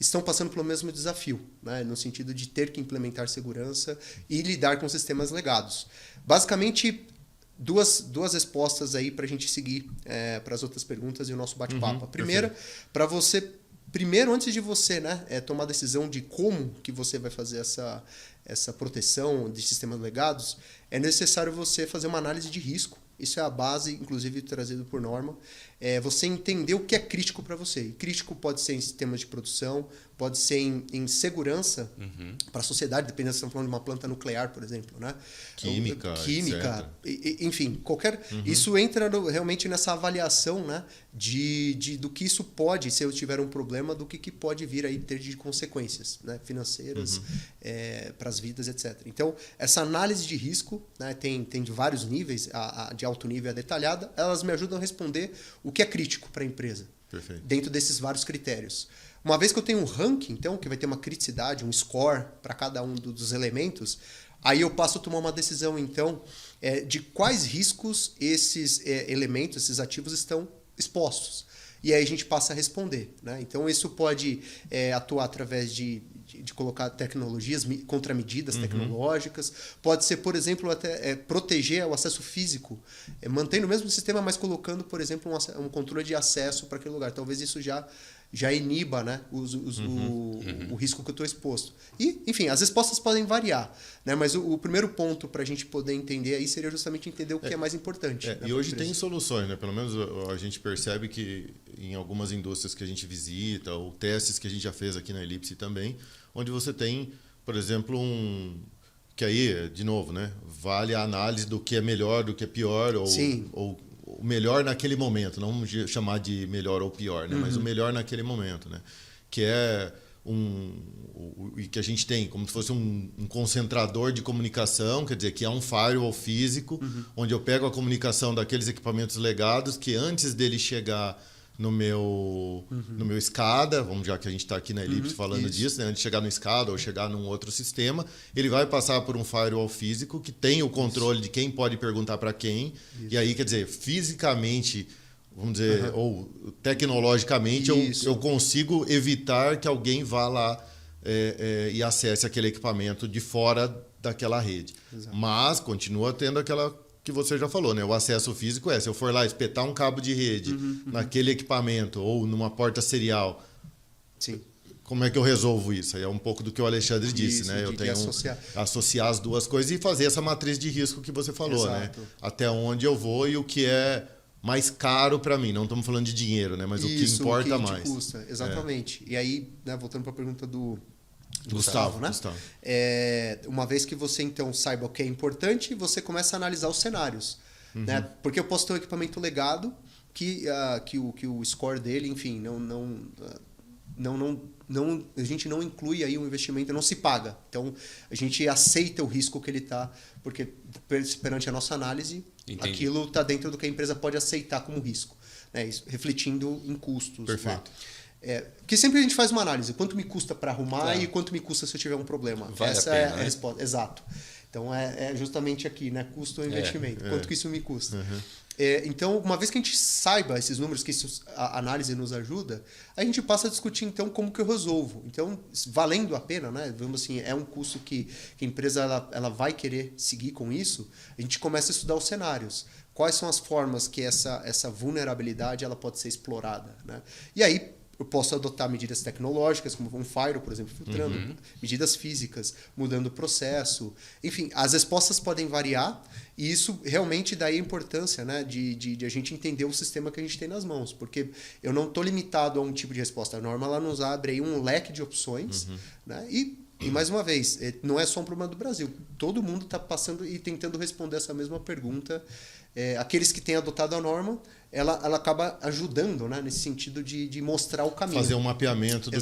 estão passando pelo mesmo desafio, né? No sentido de ter que implementar segurança e lidar com sistemas legados. Basicamente, duas respostas aí para a gente seguir para as outras perguntas e o nosso bate-papo. A primeira, para você... Primeiro, antes de você, né, tomar a decisão de como que você vai fazer essa proteção de sistemas legados, é necessário você fazer uma análise de risco. Isso é a base, inclusive trazido por norma. Você entender o que é crítico para você. E crítico pode ser em sistemas de produção, pode ser em segurança para a sociedade, dependendo se estamos falando de uma planta nuclear, por exemplo, né? Química, enfim, qualquer... Isso entra realmente nessa avaliação, né, do que isso pode, se eu tiver um problema, do que pode vir aí ter de consequências, né, financeiras, para as vidas, etc. Então, essa análise de risco, né, tem de vários níveis, de alto nível a detalhada, elas me ajudam a responder o que é crítico para a empresa. Perfeito. Dentro desses vários critérios. Uma vez que eu tenho um ranking, então, que vai ter uma criticidade, um score para cada um dos elementos, aí eu passo a tomar uma decisão, então, de quais riscos esses elementos, esses ativos estão expostos. E aí a gente passa a responder, né? Então, isso pode atuar através de colocar tecnologias, contramedidas tecnológicas. Pode ser, por exemplo, até proteger o acesso físico, mantendo o mesmo sistema, mas colocando, por exemplo, um controle de acesso para aquele lugar. Talvez isso já iniba, né, o risco que eu estou exposto. E, enfim, as respostas podem variar, né, mas o primeiro ponto para a gente poder entender aí seria justamente entender o que é mais importante. Né, e hoje tem soluções, né? Pelo menos a gente percebe que em algumas indústrias que a gente visita, ou testes que a gente já fez aqui na Ellipse também, onde você tem, por exemplo, que aí, de novo, né, vale a análise do que é melhor, do que é pior, ou o melhor naquele momento, não vamos chamar de melhor ou pior, né, mas o melhor naquele momento, né, que é e que a gente tem como se fosse um concentrador de comunicação, quer dizer, que é um firewall físico, onde eu pego a comunicação daqueles equipamentos legados que antes dele chegar no meu SCADA, já que a gente está aqui na Ellipse falando disso, né? Antes de chegar no SCADA ou chegar num outro sistema, ele vai passar por um firewall físico que tem o controle de quem pode perguntar para quem. E aí, quer dizer, fisicamente, vamos dizer, ou tecnologicamente, eu consigo evitar que alguém vá lá e acesse aquele equipamento de fora daquela rede. Exato. Mas continua tendo aquela que você já falou, né? O acesso físico se eu for lá espetar um cabo de rede naquele equipamento ou numa porta serial, sim, como é que eu resolvo isso? Aí é um pouco do que o Alexandre disse, isso, né? Eu tenho associar as duas coisas e fazer essa matriz de risco que você falou, exato, né? Até onde eu vou e o que é mais caro para mim. Não estamos falando de dinheiro, né? Mas isso, o que importa o que mais. Custa. Exatamente. E aí, né, voltando para a pergunta do Gustavo, né? Uma vez que você então saiba o que é importante, você começa a analisar os cenários, né? Porque eu posso ter um equipamento legado que o score dele, enfim, a gente não inclui aí um investimento, não se paga. Então a gente aceita o risco que ele está, porque perante a nossa análise, aquilo está dentro do que a empresa pode aceitar como risco, né? Isso, refletindo em custos. Perfeito. Porque sempre a gente faz uma análise, quanto me custa para arrumar e quanto me custa se eu tiver um problema. Essa é a resposta. Exato. Então é justamente aqui, né? Custo ou investimento. Quanto que isso me custa. Então, uma vez que a gente saiba esses números, que a análise nos ajuda, a gente passa a discutir então como que eu resolvo. Então, valendo a pena, né? Vamos assim, é um custo que a empresa ela vai querer seguir com isso, a gente começa a estudar os cenários. Quais são as formas que essa vulnerabilidade ela pode ser explorada, né? E aí eu posso adotar medidas tecnológicas, como um firewall, por exemplo, filtrando, medidas físicas, mudando o processo. Enfim, as respostas podem variar e isso realmente dá a importância, né, de a gente entender o sistema que a gente tem nas mãos. Porque eu não estou limitado a um tipo de resposta. A norma ela nos abre aí um leque de opções, né, e mais uma vez, não é só um problema do Brasil. Todo mundo está passando e tentando responder essa mesma pergunta. Aqueles que têm adotado a norma, ela acaba ajudando, né, nesse sentido de mostrar o caminho. Fazer um mapeamento